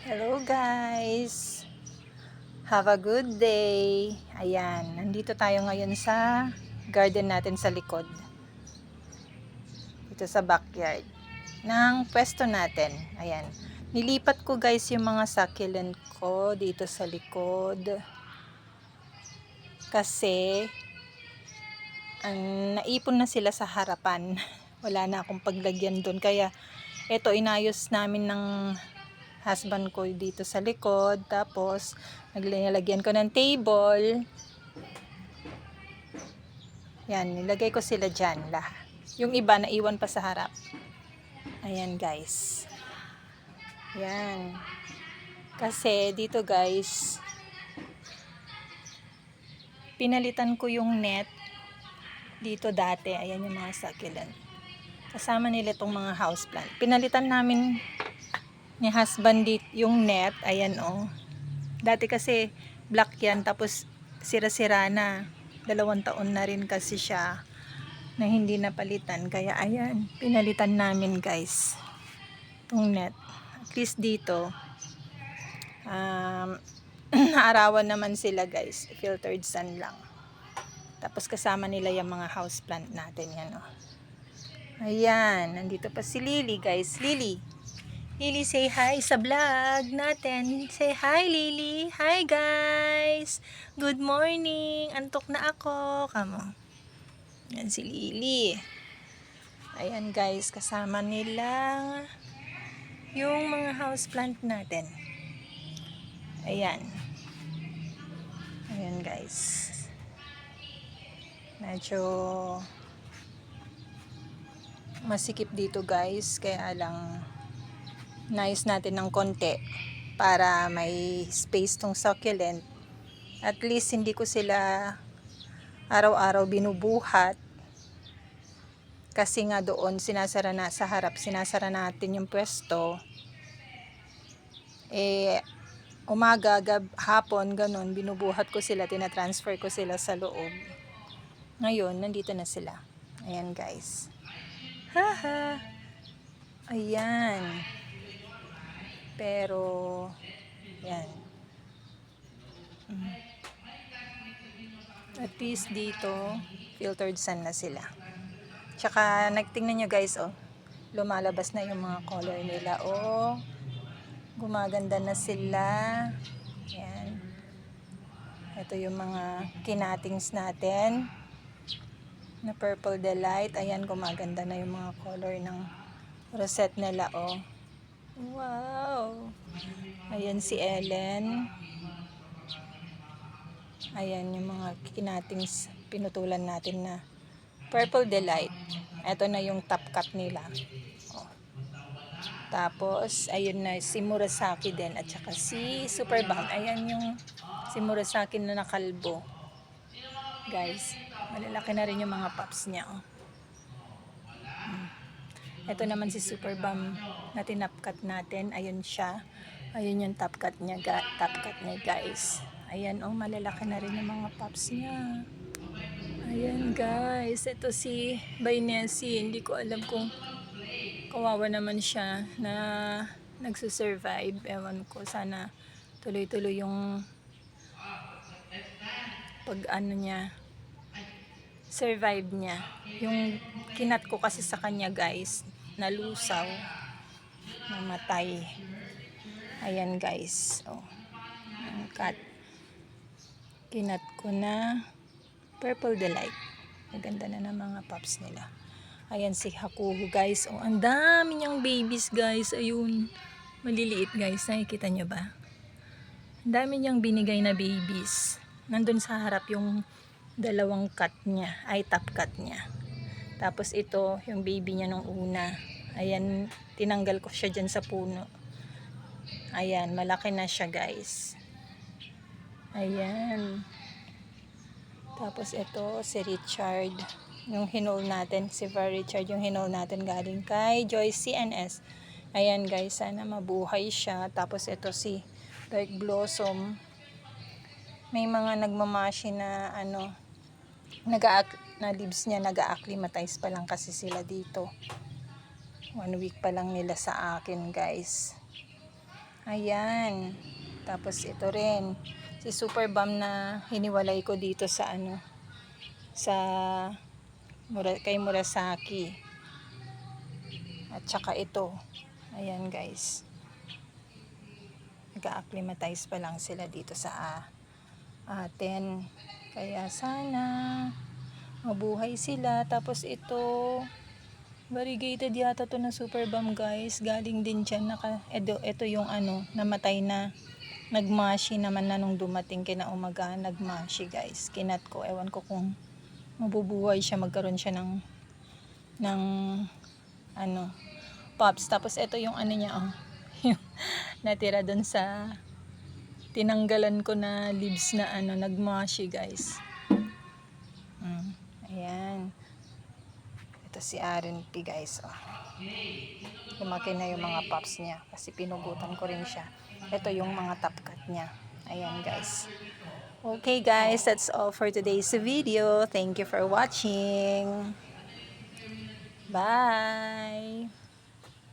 Hello guys! Have a good day! Ayan, nandito tayo ngayon sa garden natin sa likod. Dito sa backyard ng pwesto natin. Ayan, nilipat ko guys yung mga succulent ko dito sa likod. Kasi, naipon na sila sa harapan. Wala na akong paglagyan doon. Kaya, ito inayos namin ng husband ko dito sa likod. Tapos nilagyan ko ng table. Yan, nilagay ko sila dyan lahat. Yung iba naiwan pa sa harap. Ayan guys. Yan. Kasi dito guys, pinalitan ko yung net dito dati. Ayan yung mga succulent. Kasama nila itong mga houseplant. Pinalitan namin ni husband yung net. Ayan oh. Dati kasi black yan, tapos sira-sira na. 2 taon na rin kasi siya na hindi napalitan. Kaya ayan, pinalitan namin guys itong net. At least dito naarawan naman sila guys. Filtered sun lang. Tapos kasama nila yung mga houseplant natin yan oh. Ayan, nandito pa si Lily guys. Lily, say hi sa vlog natin. Say hi, Lily. Hi, guys. Good morning. Antok na ako. Kamo. Yan si Lily. Ayan, guys. Kasama nila yung mga houseplant natin. Ayan. Ayan, guys. Medyo masikip dito, guys. Kaya lang nais natin ng konti para may space tong succulent. At least hindi ko sila araw-araw binubuhat kasi nga doon sinasara na sa harap, sinasara natin yung pwesto. Umaga, hapon, ganun, binubuhat ko sila, tinatransfer ko sila sa loob. Ngayon, nandito na sila. Ayan guys. Haha. Ayan. Pero, yan. At least dito, filtered sun na sila. Tsaka, nagtingnan nyo guys, oh. Lumalabas na yung mga color nila, oh. Gumaganda na sila. Yan. Ito yung mga kinatings natin. Na purple delight. Ayan, gumaganda na yung mga color ng rosette nila, oh. Wow! Ayan si Ellen. Ayan yung mga kinatings pinutulan natin na purple delight. Ito na yung top cut nila. Oh. Tapos, ayun na si Murasaki din at saka si Superbang. Ayan yung si Murasaki na nakalbo. Guys, malalaki na rin yung mga pups niya. Oh. Ito naman si Superbang na tinapkat natin. Ayun siya. Ayun yung top cut niya guys. Ayan oh, malalaki na rin yung mga pups niya. Ayan guys, ito si Bainesi. Hindi ko alam kung kawawa naman siya na nagsusurvive. Ewan ko, sana tuloy-tuloy yung pag-ano niya, survive niya. Yung kinat ko kasi sa kanya guys, nalusaw, namatay. Ayan guys, oh, ang cat. Kinat ko na purple delight. Maganda na ng mga pups nila. Ayan si Hakuho guys, oh, ang dami niyang babies guys. Ayun, maliliit guys, nakikita niyo ba? Ang dami niyang binigay na babies. Nandun sa harap yung dalawang cut niya, ay top cut niya. Tapos ito, yung baby niya nung una. Ayan, tinanggal ko siya dyan sa puno. Ayan, malaki na siya guys. Ayan. Tapos ito, si Richard. Yung hinol natin, si Richard, yung hinol natin galing kay Joyce CNS. Ayan guys, sana mabuhay siya. Tapos ito si Dark Blossom. May mga nagmamashi na ano, na leaves niya, nag-a-acclimatize pa lang kasi sila dito. 1 week pa lang nila sa akin guys. Ayan. Tapos ito rin. Si Super Bum na hiniwalay ko dito sa sa kay Murasaki. At saka ito. Ayan guys. Nag-a-acclimatize pa lang sila dito sa atin. Kaya sana mabuhay sila. Tapos ito, variegated yata to na Super Bum guys. Galing din dyan. Ito yung namatay na. Nagmashi naman na nung dumating kinaumagahan. Nagmashi guys. Kinat ko. Ewan ko kung mabubuhay siya. Magkaroon siya ng pops. Tapos ito yung niya yung natira dun sa tinanggalan ko na leaves na nagmashi guys. Ayan. Ito si RNP guys. Lumaki na yung mga pops niya kasi pinugutan ko rin siya. Ito yung mga top cut niya. Ayan guys. Okay guys, that's all for today's video. Thank you for watching. Bye!